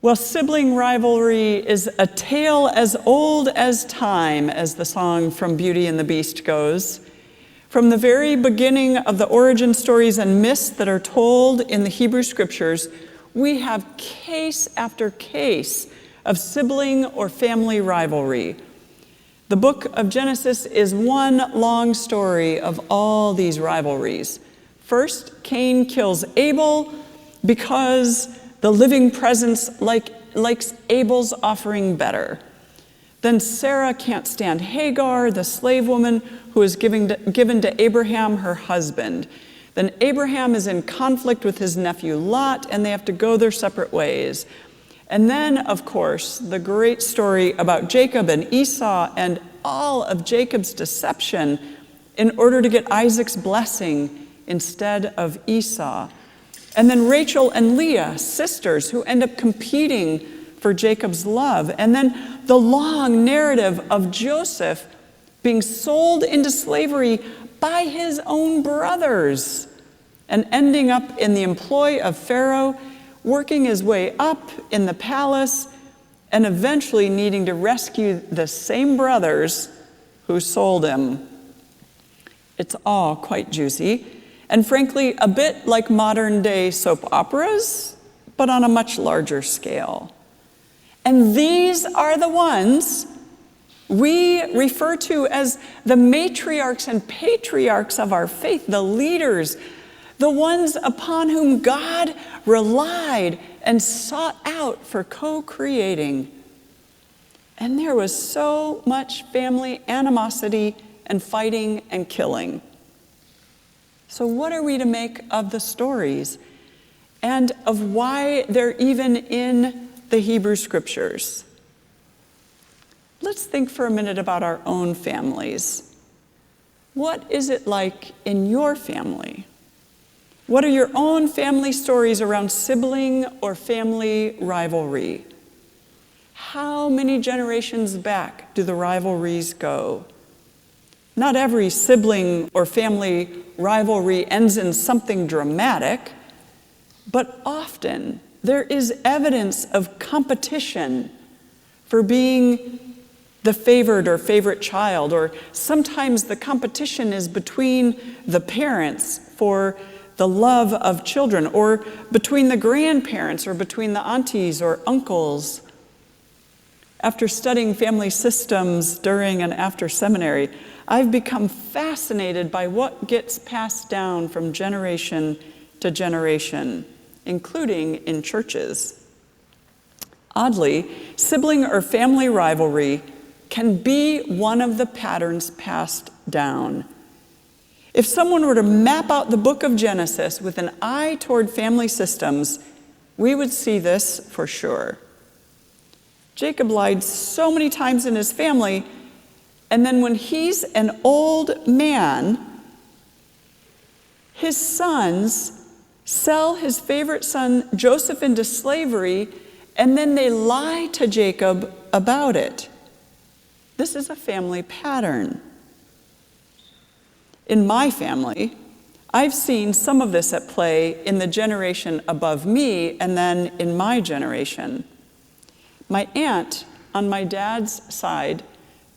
Well, sibling rivalry is a tale as old as time, as the song from Beauty and the Beast goes. From the very beginning of the origin stories and myths that are told in the Hebrew Scriptures, we have case after case of sibling or family rivalry. The book of Genesis is one long story of all these rivalries. First, Cain kills Abel because the living presence likes Abel's offering better. Then Sarah can't stand Hagar, the slave woman who is given to Abraham, her husband. Then Abraham is in conflict with his nephew Lot, and they have to go their separate ways. And then, of course, the great story about Jacob and Esau and all of Jacob's deception in order to get Isaac's blessing instead of Esau. And then Rachel and Leah, sisters, who end up competing for Jacob's love. And then the long narrative of Joseph being sold into slavery by his own brothers and ending up in the employ of Pharaoh, working his way up in the palace, and eventually needing to rescue the same brothers who sold him. It's all quite juicy, and frankly, a bit like modern-day soap operas, but on a much larger scale. And these are the ones we refer to as the matriarchs and patriarchs of our faith, the leaders, the ones upon whom God relied and sought out for co-creating. And there was so much family animosity and fighting and killing. So what are we to make of the stories and of why they're even in the Hebrew Scriptures? Let's think for a minute about our own families. What is it like in your family? What are your own family stories around sibling or family rivalry? How many generations back do the rivalries go? Not every sibling or family rivalry ends in something dramatic, but often there is evidence of competition for being the favored or favorite child, or sometimes the competition is between the parents for the love of children, or between the grandparents, or between the aunties or uncles. After studying family systems during and after seminary, I've become fascinated by what gets passed down from generation to generation, including in churches. Oddly, sibling or family rivalry can be one of the patterns passed down. If someone were to map out the book of Genesis with an eye toward family systems, we would see this for sure. Jacob lied so many times in his family, and then when he's an old man, his sons sell his favorite son Joseph into slavery, and then they lie to Jacob about it. This is a family pattern. In my family, I've seen some of this at play in the generation above me and then in my generation. My aunt on my dad's side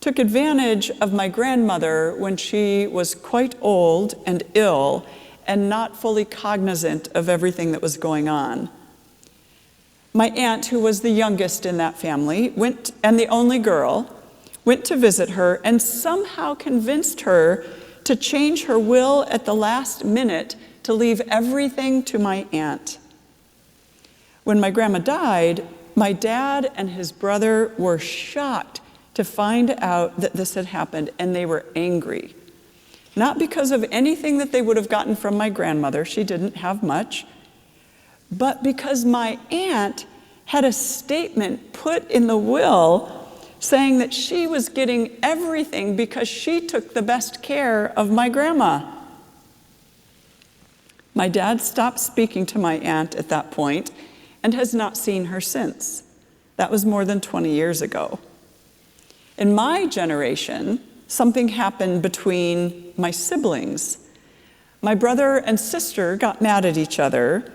took advantage of my grandmother when she was quite old and ill and not fully cognizant of everything that was going on. My aunt, who was the youngest in that family, and the only girl, went to visit her and somehow convinced her to change her will at the last minute to leave everything to my aunt. When my grandma died, my dad and his brother were shocked to find out that this had happened, and they were angry. Not because of anything that they would have gotten from my grandmother, she didn't have much, but because my aunt had a statement put in the will saying that she was getting everything because she took the best care of my grandma. My dad stopped speaking to my aunt at that point and has not seen her since. That was more than 20 years ago. In my generation, something happened between my siblings. My brother and sister got mad at each other.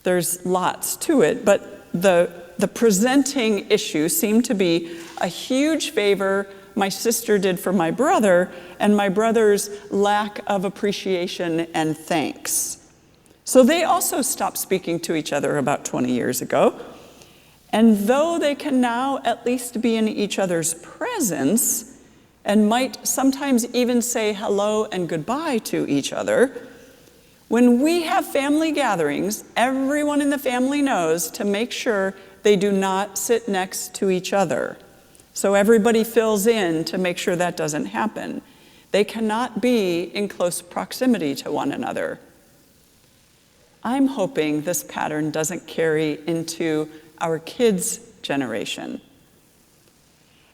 There's lots to it, but the the presenting issue seemed to be a huge favor my sister did for my brother and my brother's lack of appreciation and thanks. So they also stopped speaking to each other about 20 years ago. And though they can now at least be in each other's presence and might sometimes even say hello and goodbye to each other, when we have family gatherings, everyone in the family knows to make sure they do not sit next to each other. So everybody fills in to make sure that doesn't happen. They cannot be in close proximity to one another. I'm hoping this pattern doesn't carry into our kids' generation.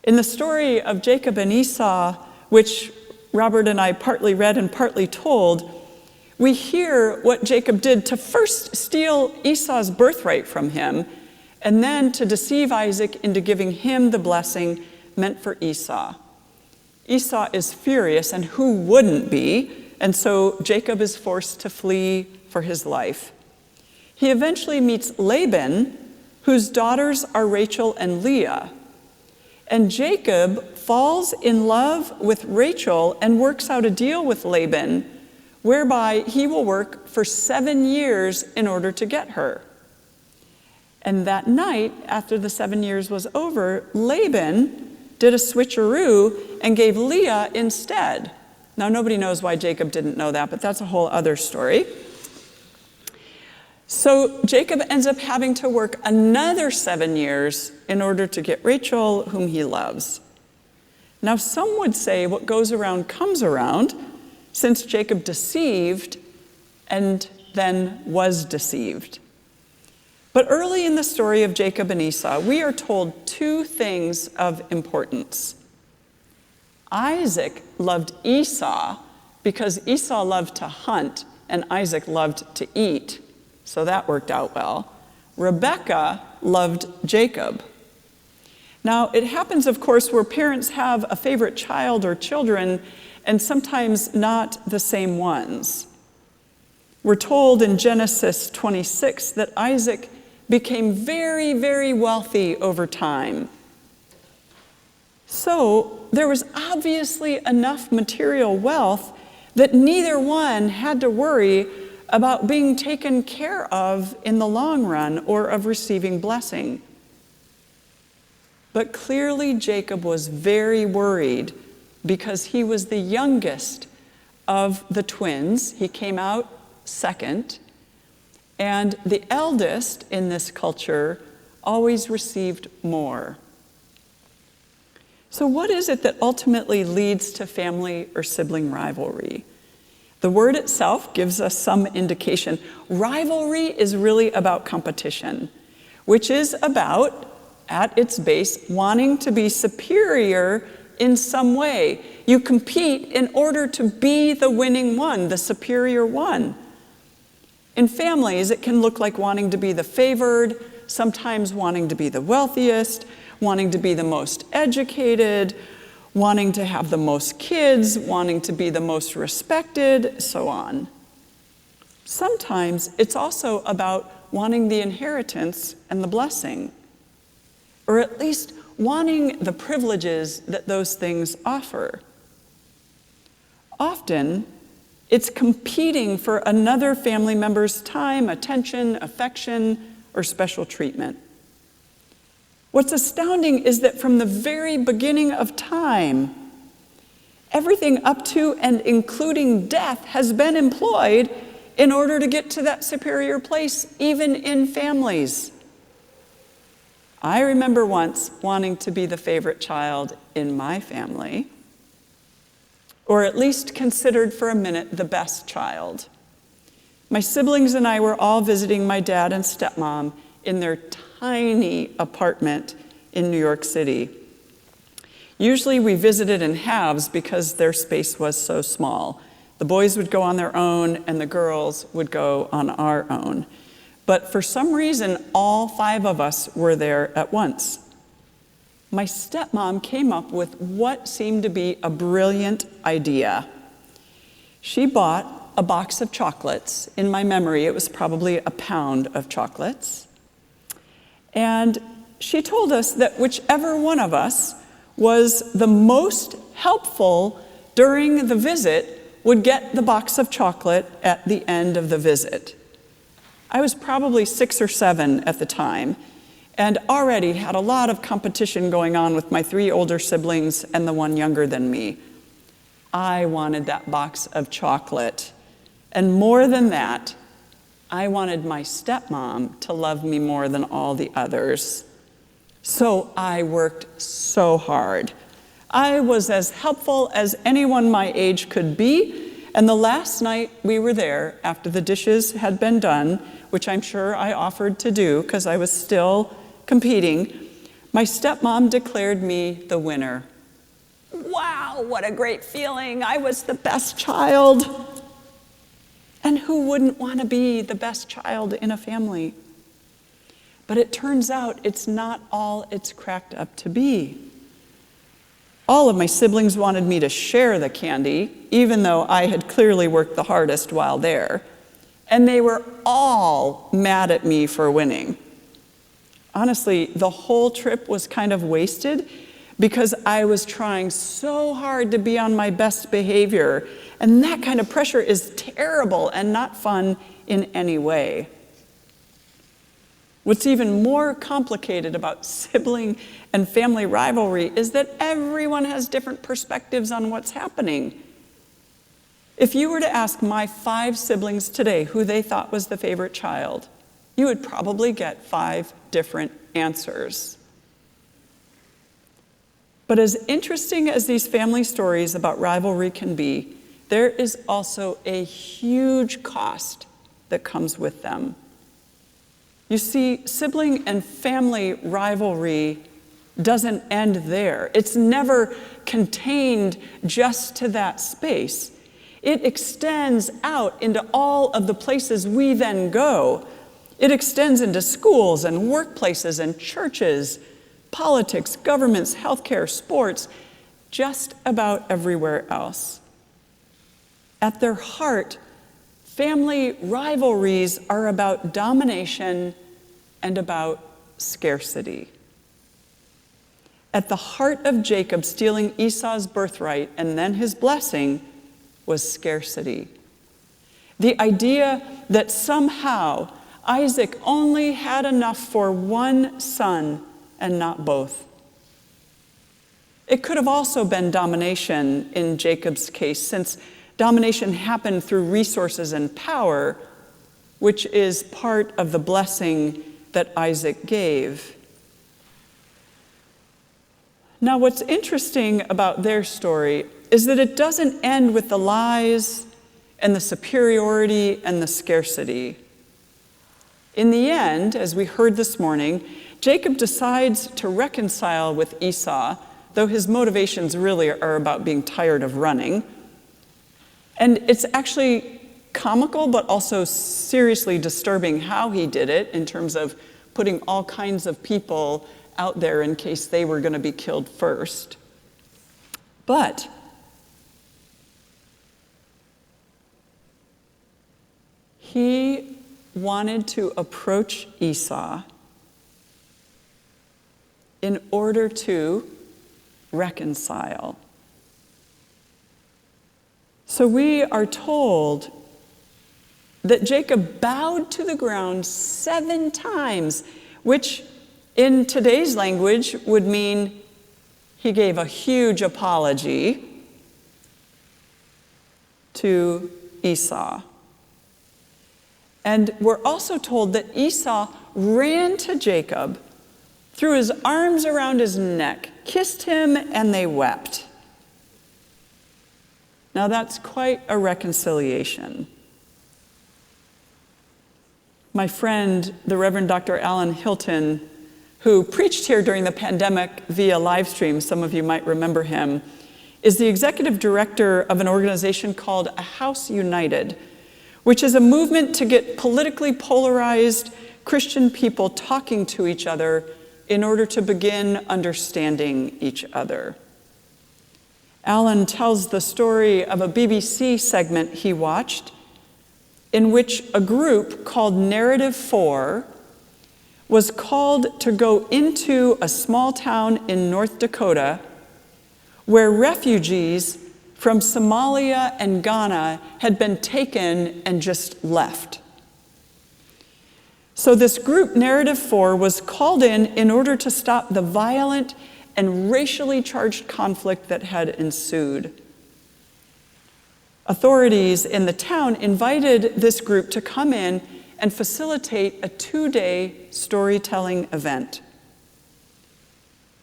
In the story of Jacob and Esau, which Robert and I partly read and partly told, we hear what Jacob did to first steal Esau's birthright from him, and then to deceive Isaac into giving him the blessing meant for Esau. Esau is furious, and who wouldn't be? And so Jacob is forced to flee for his life. He eventually meets Laban, whose daughters are Rachel and Leah. And Jacob falls in love with Rachel and works out a deal with Laban, whereby he will work for 7 years in order to get her. And that night, after the 7 years was over, Laban did a switcheroo and gave Leah instead. Now, nobody knows why Jacob didn't know that, but that's a whole other story. So Jacob ends up having to work another 7 years in order to get Rachel, whom he loves. Now, some would say what goes around comes around, since Jacob deceived and then was deceived. But early in the story of Jacob and Esau, we are told 2 things of importance. Isaac loved Esau because Esau loved to hunt and Isaac loved to eat, so that worked out well. Rebekah loved Jacob. Now, it happens, of course, where parents have a favorite child or children, and sometimes not the same ones. We're told in Genesis 26 that Isaac became very, very wealthy over time. So there was obviously enough material wealth that neither one had to worry about being taken care of in the long run or of receiving blessing. But clearly Jacob was very worried because he was the youngest of the twins. He came out second. And the eldest in this culture always received more. So what is it that ultimately leads to family or sibling rivalry? The word itself gives us some indication. Rivalry is really about competition, which is about, at its base, wanting to be superior in some way. You compete in order to be the winning one, the superior one. In families, it can look like wanting to be the favored, sometimes wanting to be the wealthiest, wanting to be the most educated, wanting to have the most kids, wanting to be the most respected, so on. Sometimes it's also about wanting the inheritance and the blessing, or at least wanting the privileges that those things offer. Often, it's competing for another family member's time, attention, affection, or special treatment. What's astounding is that from the very beginning of time, everything up to and including death has been employed in order to get to that superior place, even in families. I remember once wanting to be the favorite child in my family, or at least considered for a minute the best child. My siblings and I were all visiting my dad and stepmom in their tiny apartment in New York City. Usually we visited in halves because their space was so small. The boys would go on their own and the girls would go on our own. But for some reason, all 5 of us were there at once. My stepmom came up with what seemed to be a brilliant idea. She bought a box of chocolates. In my memory, it was probably a pound of chocolates. And she told us that whichever one of us was the most helpful during the visit would get the box of chocolate at the end of the visit. I was probably 6 or 7 at the time, and already had a lot of competition going on with my 3 older siblings and the one younger than me. I wanted that box of chocolate. And more than that, I wanted my stepmom to love me more than all the others. So I worked so hard. I was as helpful as anyone my age could be, and the last night we were there, after the dishes had been done, which I'm sure I offered to do because I was still competing, my stepmom declared me the winner. Wow, what a great feeling. I was the best child. And who wouldn't want to be the best child in a family? But it turns out it's not all it's cracked up to be. All of my siblings wanted me to share the candy, even though I had clearly worked the hardest while there. And they were all mad at me for winning. Honestly, the whole trip was kind of wasted because I was trying so hard to be on my best behavior. And that kind of pressure is terrible and not fun in any way. What's even more complicated about sibling and family rivalry is that everyone has different perspectives on what's happening. If you were to ask my 5 siblings today who they thought was the favorite child, you would probably get 5 different answers. But as interesting as these family stories about rivalry can be, there is also a huge cost that comes with them. You see, sibling and family rivalry doesn't end there. It's never contained just to that space. It extends out into all of the places we then go. It extends into schools and workplaces and churches, politics, governments, healthcare, sports, just about everywhere else. At their heart, family rivalries are about domination and about scarcity. At the heart of Jacob stealing Esau's birthright and then his blessing was scarcity. The idea that somehow Isaac only had enough for one son and not both. It could have also been domination in Jacob's case, since domination happened through resources and power, which is part of the blessing that Isaac gave. Now, what's interesting about their story is that it doesn't end with the lies and the superiority and the scarcity. In the end, as we heard this morning, Jacob decides to reconcile with Esau, though his motivations really are about being tired of running. And it's actually comical, but also seriously disturbing how he did it in terms of putting all kinds of people out there in case they were going to be killed first. But he wanted to approach Esau in order to reconcile. So we are told that Jacob bowed to the ground 7 times, which in today's language would mean he gave a huge apology to Esau. And we're also told that Esau ran to Jacob, threw his arms around his neck, kissed him, and they wept. Now that's quite a reconciliation. My friend, the Reverend Dr. Alan Hilton, who preached here during the pandemic via live stream, some of you might remember him, is the executive director of an organization called A House United, which is a movement to get politically polarized Christian people talking to each other in order to begin understanding each other. Alan tells the story of a BBC segment he watched in which a group called Narrative 4 was called to go into a small town in North Dakota where refugees from Somalia and Ghana had been taken and just left. So this group, Narrative 4, was called in order to stop the violent and racially charged conflict that had ensued. Authorities in the town invited this group to come in and facilitate a 2-day storytelling event.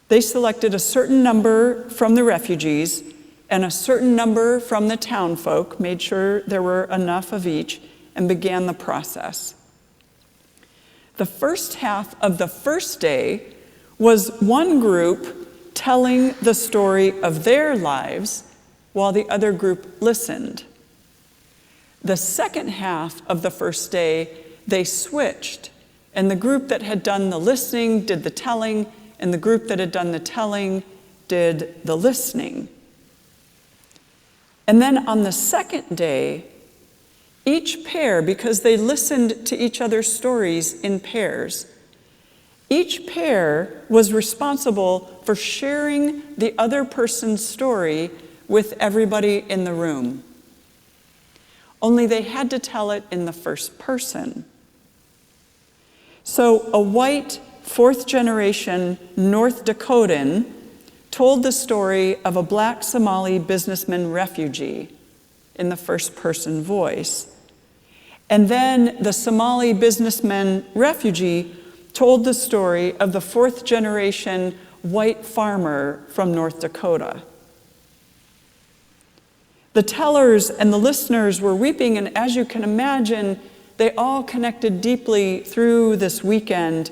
They selected a certain number from the refugees and a certain number from the town folk, made sure there were enough of each, and began the process. The first half of the first day was one group telling the story of their lives while the other group listened. The second half of the first day, they switched, and the group that had done the listening did the telling, and the group that had done the telling did the listening. And then on the second day, each pair, because they listened to each other's stories in pairs, each pair was responsible for sharing the other person's story with everybody in the room. Only they had to tell it in the first person. So a white, fourth-generation North Dakotan told the story of a black Somali businessman refugee in the first-person voice. And then the Somali businessman refugee told the story of the fourth-generation white farmer from North Dakota. The tellers and the listeners were weeping, and as you can imagine, they all connected deeply through this weekend,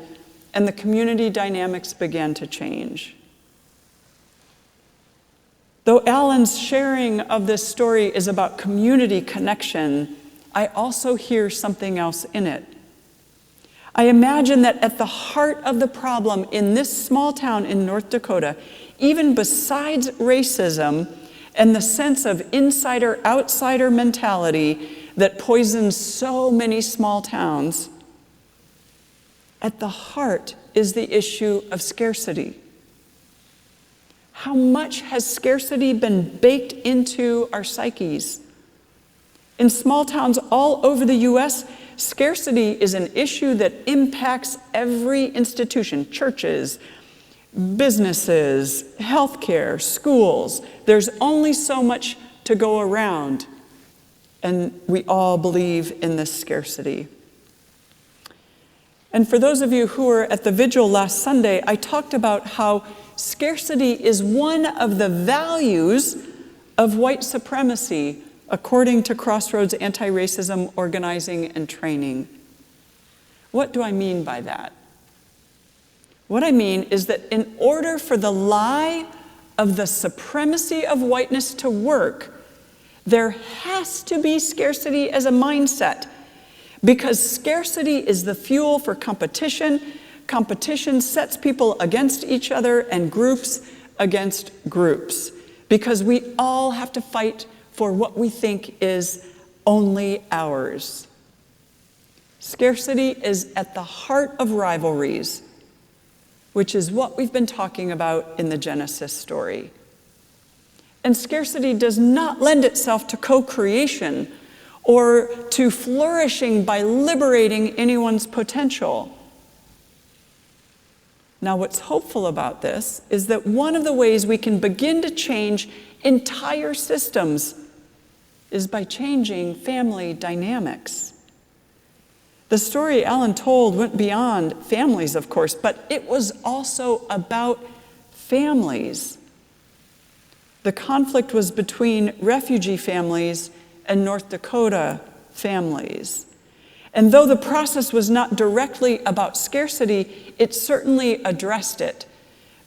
and the community dynamics began to change. Though Alan's sharing of this story is about community connection, I also hear something else in it. I imagine that at the heart of the problem in this small town in North Dakota, even besides racism and the sense of insider-outsider mentality that poisons so many small towns, at the heart is the issue of scarcity. How much has scarcity been baked into our psyches? In small towns all over the U.S., scarcity is an issue that impacts every institution, churches, businesses, healthcare, schools. There's only so much to go around, and we all believe in this scarcity. And for those of you who were at the vigil last Sunday, I talked about how scarcity is one of the values of white supremacy, according to Crossroads Anti-Racism Organizing and Training. What do I mean by that? What I mean is that in order for the lie of the supremacy of whiteness to work, there has to be scarcity as a mindset, because scarcity is the fuel for competition. Competition sets people against each other and groups against groups, because we all have to fight for what we think is only ours. Scarcity is at the heart of rivalries, which is what we've been talking about in the Genesis story. And scarcity does not lend itself to co-creation or to flourishing by liberating anyone's potential. Now, what's hopeful about this is that one of the ways we can begin to change entire systems is by changing family dynamics. The story Alan told went beyond families, of course, but it was also about families. The conflict was between refugee families and North Dakota families. And though the process was not directly about scarcity, it certainly addressed it.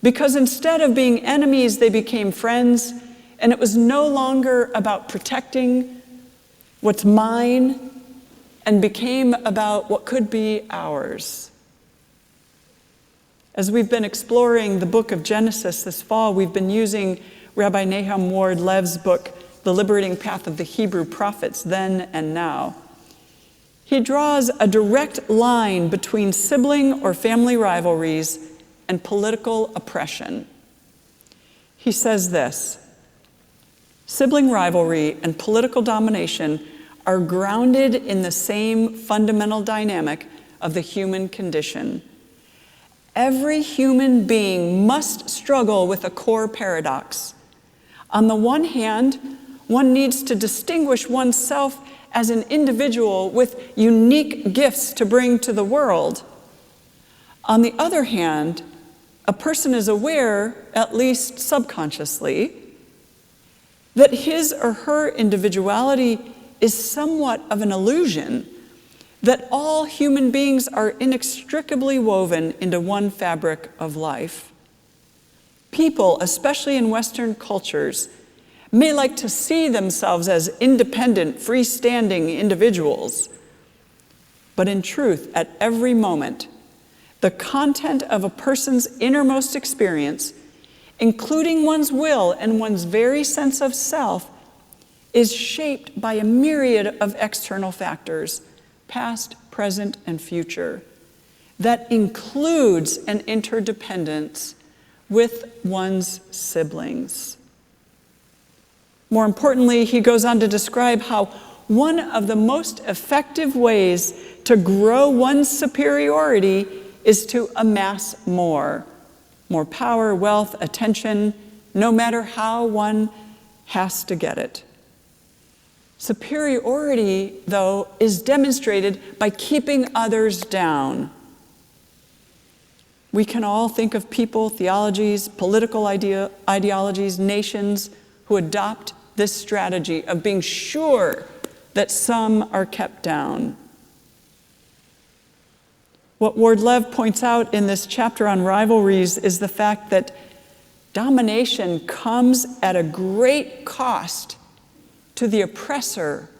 Because instead of being enemies, they became friends, and it was no longer about protecting what's mine, and became about what could be ours. As we've been exploring the book of Genesis this fall, we've been using Rabbi Nahum Ward-Lev's book, The Liberating Path of the Hebrew Prophets, Then and Now. he draws a direct line between sibling or family rivalries and political oppression. He says this: sibling rivalry and political domination are grounded in the same fundamental dynamic of the human condition. Every human being must struggle with a core paradox. On the one hand, one needs to distinguish oneself as an individual with unique gifts to bring to the world. On the other hand, a person is aware, at least subconsciously, that his or her individuality is somewhat of an illusion, that all human beings are inextricably woven into one fabric of life. People, especially in Western cultures, may like to see themselves as independent, freestanding individuals. But in truth, at every moment, the content of a person's innermost experience, including one's will and one's very sense of self, is shaped by a myriad of external factors, past, present, and future, that includes an interdependence with one's siblings. More importantly, he goes on to describe how one of the most effective ways to grow one's superiority is to amass more power, wealth, attention, no matter how one has to get it. Superiority, though, is demonstrated by keeping others down. We can all think of people, theologies, political ideologies, nations who adopt this strategy of being sure that some are kept down. What Ward-Lev points out in this chapter on rivalries is the fact that domination comes at a great cost to the oppressor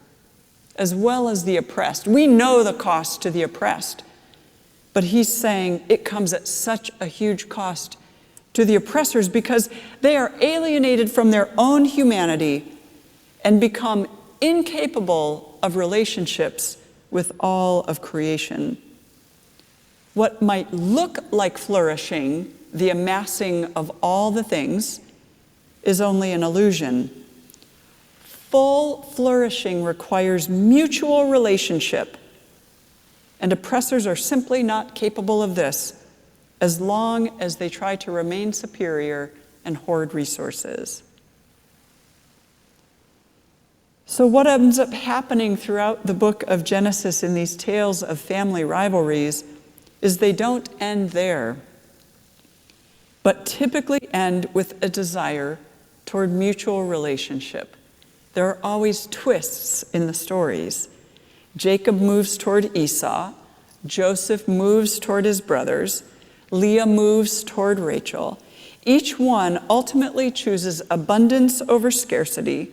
as well as the oppressed. We know the cost to the oppressed, but he's saying it comes at such a huge cost to the oppressors because they are alienated from their own humanity and become incapable of relationships with all of creation. What might look like flourishing, the amassing of all the things, is only an illusion. Full flourishing requires mutual relationship, and oppressors are simply not capable of this as long as they try to remain superior and hoard resources. So what ends up happening throughout the book of Genesis in these tales of family rivalries is they don't end there, but typically end with a desire toward mutual relationship. There are always twists in the stories. Jacob moves toward Esau, Joseph moves toward his brothers, Leah moves toward Rachel. Each one ultimately chooses abundance over scarcity,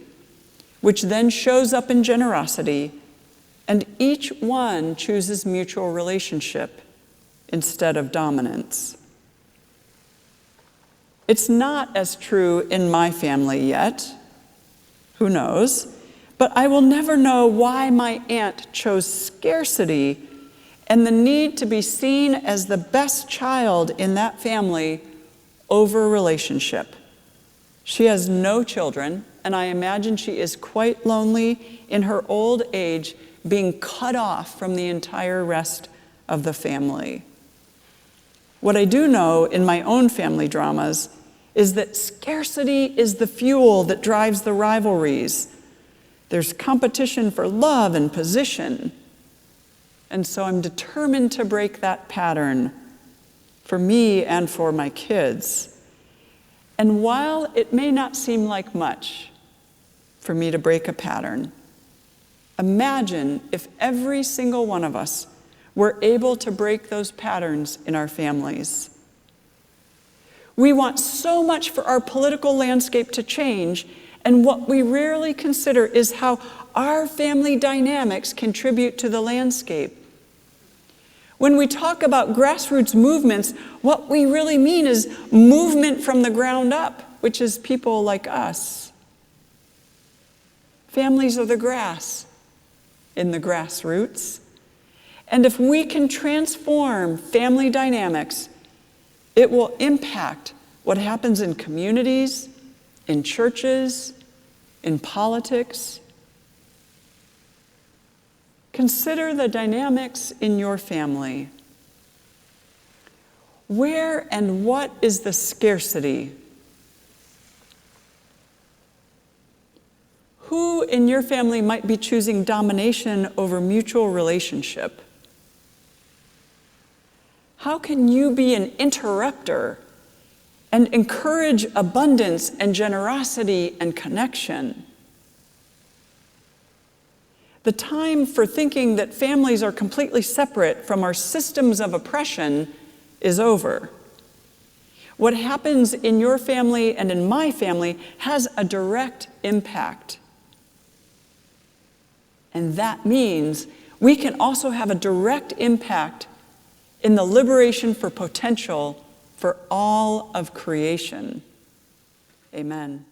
which then shows up in generosity, and each one chooses mutual relationship instead of dominance. It's not as true in my family yet. Who knows? But I will never know why my aunt chose scarcity and the need to be seen as the best child in that family over relationship. She has no children, and I imagine she is quite lonely in her old age, being cut off from the entire rest of the family. What I do know in my own family dramas is that scarcity is the fuel that drives the rivalries. There's competition for love and position. And so I'm determined to break that pattern for me and for my kids. And while it may not seem like much for me to break a pattern, imagine if every single one of us were able to break those patterns in our families. We want so much for our political landscape to change, and what we rarely consider is how our family dynamics contribute to the landscape. When we talk about grassroots movements, what we really mean is movement from the ground up, which is people like us. Families are the grass in the grassroots. And if we can transform family dynamics, it will impact what happens in communities, in churches, in politics. Consider the dynamics in your family. Where and what is the scarcity? Who in your family might be choosing domination over mutual relationship? How can you be an interrupter and encourage abundance and generosity and connection? The time for thinking that families are completely separate from our systems of oppression is over. What happens in your family and in my family has a direct impact. And that means we can also have a direct impact in the liberation for potential for all of creation. Amen.